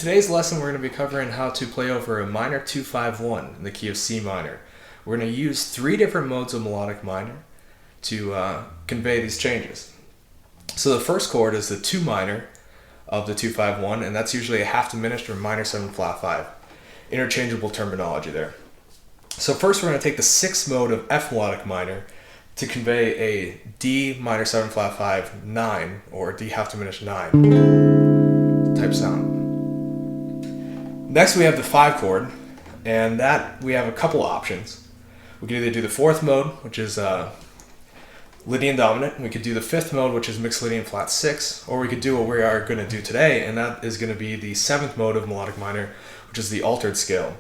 today's lesson, we're going to be covering how to play over a minor 2-5-1 in the key of C minor. We're going to use 3 different modes of melodic minor to convey these changes. So the first chord is the 2 minor of the 2-5-1, and that's usually a half diminished or minor 7 flat 5. Interchangeable terminology there. So first we're going to take the 6th mode of F melodic minor to convey a D minor 7 flat 5 9 or D half diminished 9 type sound. Next we have the 5 chord, and that we have a couple options. We could either do the 4th mode, which is Lydian dominant. We could do the 5th mode, which is mixed Lydian flat 6, or we could do what we are going to do today, and that is going to be the 7th mode of melodic minor, which is the altered scale.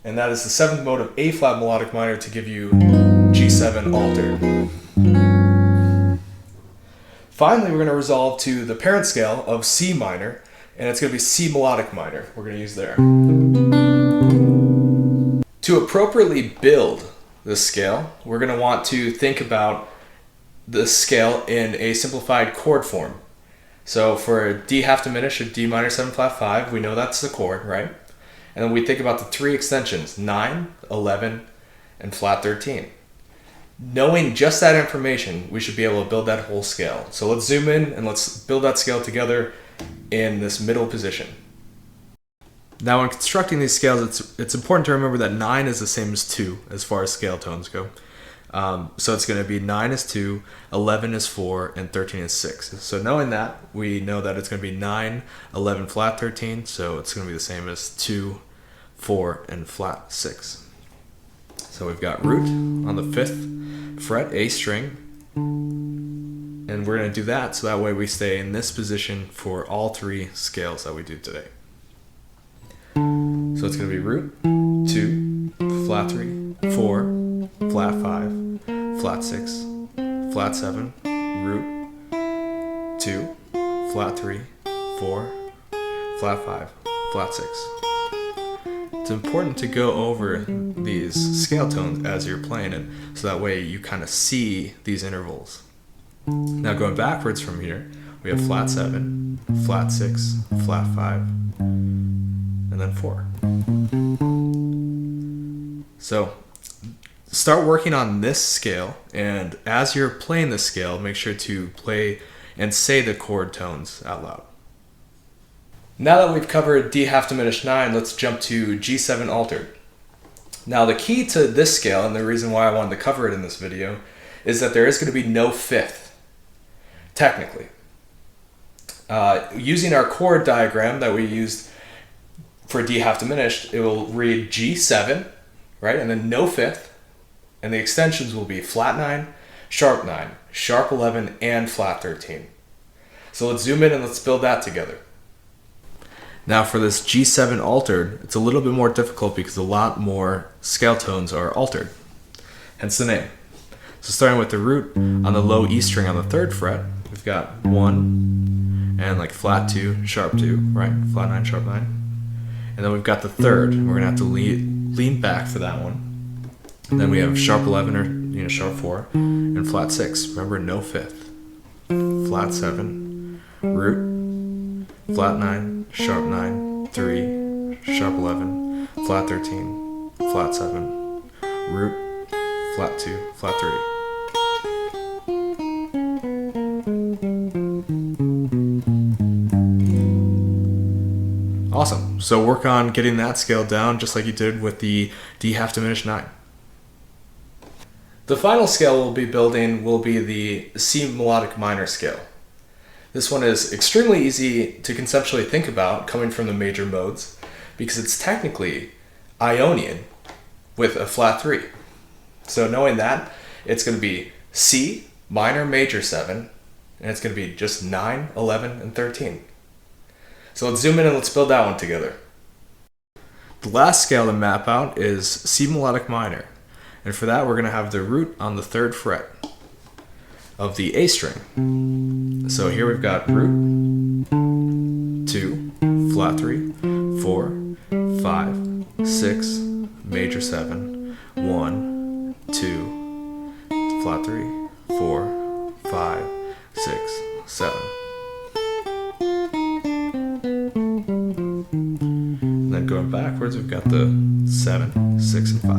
And that is the 7th mode of A flat melodic minor to give you G7 altered. Finally, we're going to resolve to the parent scale of C minor, and it's going to be C melodic minor we're going to use there. To appropriately build this scale, we're going to want to think about the scale in a simplified chord form. So for D half diminished or D minor 7 flat 5, we know that's the chord, right? And then we think about the 3 extensions, 9, 11, and flat 13. Knowing just that information, we should be able to build that whole scale. So let's zoom in and let's build that scale together in this middle position. Now when constructing these scales, it's important to remember that 9 is the same as 2 as far as scale tones go. So it's going to be 9 is 2, 11 is 4, and 13 is 6. So knowing that, we know that it's going to be 9, 11, flat 13, so it's going to be the same as 2, 4, and flat 6. So we've got root on the 5th fret, A string, and we're going to do that so that way we stay in this position for all 3 scales that we do today. So it's going to be root, 2, flat 3, 4, flat 5, flat 6, flat 7, root, 2, flat 3, 4, flat 5, flat 6. It's important to go over these scale tones as you're playing it, so that way you kind of see these intervals. Now going backwards from here, we have flat 7, flat 6, flat 5, and then 4. So start working on this scale, and as you're playing this scale, make sure to play and say the chord tones out loud. Now that we've covered D half diminished 9, let's jump to G7 altered. Now the key to this scale, and the reason why I wanted to cover it in this video, is that there is going to be no 5th, technically. Using our chord diagram that we used for D half diminished, it will read G7, right, and then no 5th, and the extensions will be flat 9, sharp 11, and flat 13. So let's zoom in and let's build that together. Now for this G7 altered, it's a little bit more difficult because a lot more scale tones are altered, hence the name. So starting with the root on the low E string on the 3rd fret, we've got 1 and like flat 2, sharp 2, right? Flat 9, sharp 9. And then we've got the 3rd, and we're gonna have to lean back for that one. And then we have sharp 11 or sharp 4 and flat 6. Remember, no 5th. Flat 7, root, flat 9, sharp 9, 3, sharp 11, flat 13, flat 7, root, flat 2, flat 3. Awesome. So work on getting that scale down just like you did with the D half diminished 9. The final scale we'll be building will be the C melodic minor scale. This one is extremely easy to conceptually think about coming from the major modes because it's technically Ionian with a flat 3. So knowing that, it's going to be C minor major 7, and it's going to be just 9, 11, and 13. So let's zoom in and let's build that one together. The last scale to map out is C melodic minor. And for that, we're going to have the root on the 3rd fret of the A string. So here we've got root, 2, flat 3, 4, 5, 6, major 7, 1, 2, flat 3, 4, 5, 6, 7. going backwards, we've got the 7, 6, and 5.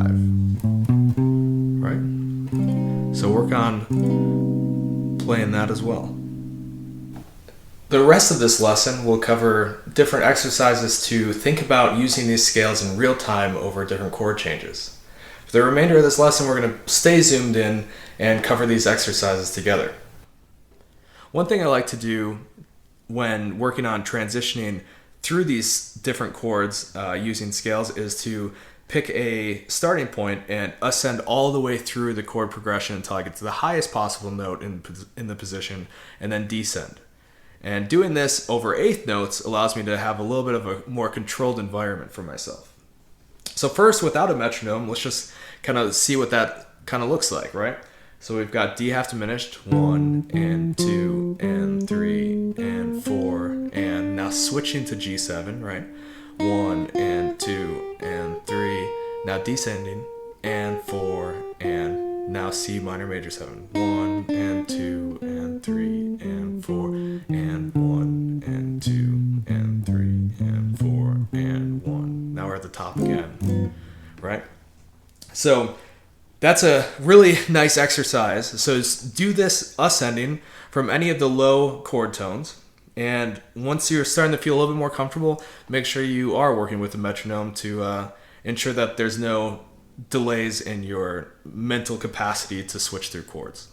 Right? So work on playing that as well. The rest of this lesson will cover different exercises to think about using these scales in real time over different chord changes. For the remainder of this lesson, we're going to stay zoomed in and cover these exercises together. One thing I like to do when working on transitioning through these different chords using scales is to pick a starting point and ascend all the way through the chord progression until I get to the highest possible note in the position, and then descend. And doing this over eighth notes allows me to have a little bit of a more controlled environment for myself. So first, without a metronome, let's just kind of see what that kind of looks like, right? So we've got D half diminished, 1 and 2 and 3 and 4, and now switching to G7, right? 1 and 2 and 3, now descending, and 4, and now C minor major 7. 1 and 2 and 3 and 4, and 1 and 2 and 3 and 4 and 1. Now we're at the top again, right? So that's a really nice exercise. So just do this ascending from any of the low chord tones. And once you're starting to feel a little bit more comfortable, make sure you are working with the metronome to ensure that there's no delays in your mental capacity to switch through chords.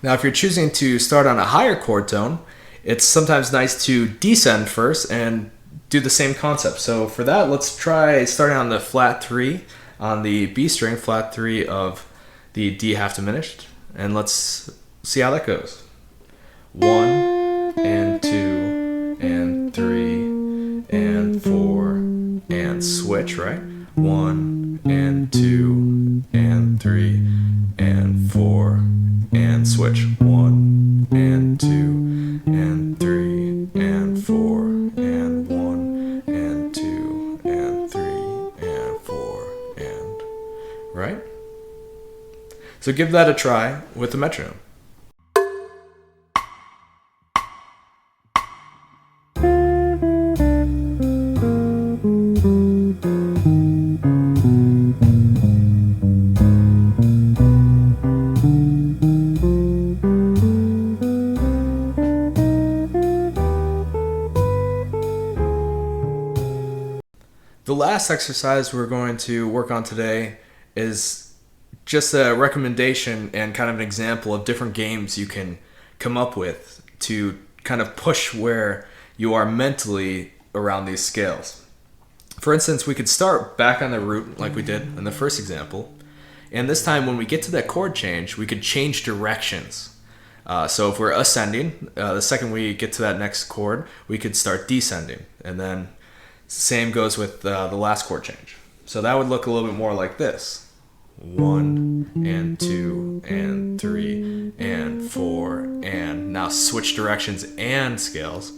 Now, if you're choosing to start on a higher chord tone, it's sometimes nice to descend first and do the same concept. So for that, let's try starting on the flat 3 on the B string, flat 3 of the D half diminished, and let's see how that goes. 1 and 2 and 3 and 4 and switch, right? 1 and 2 and 3 and 4 and switch. 1 and 2 and 3 and 4 and 1 and 2 and 3 and 4 and, right? So give that a try with the metronome. The last exercise we're going to work on today is just a recommendation and kind of an example of different games you can come up with to kind of push where you are mentally around these scales. For instance, we could start back on the root like we did in the first example, and this time when we get to that chord change, we could change directions. So if we're ascending, the second we get to that next chord, we could start descending, and then same goes with the last chord change. So that would look a little bit more like this. 1 and 2 and 3 and 4 and now switch directions and scales.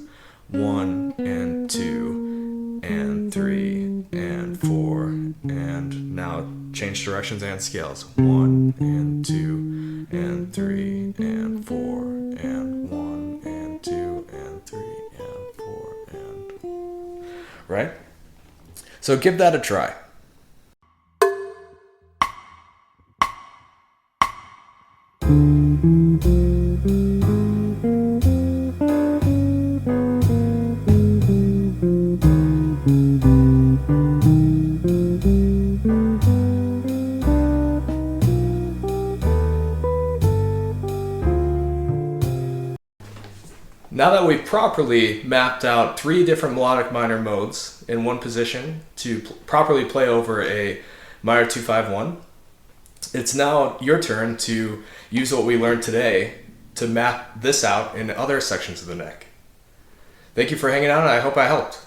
1 and 2 and 3 and 4 and now change directions and scales. 1 and 2 and 3 and 4 and 1 and 2 and 3 and 4 and, right? So give that a try. Now that we've properly mapped out 3 different melodic minor modes in one position to properly play over a minor 2-5-1, it's now your turn to use what we learned today to map this out in other sections of the neck. Thank you for hanging out, and I hope I helped.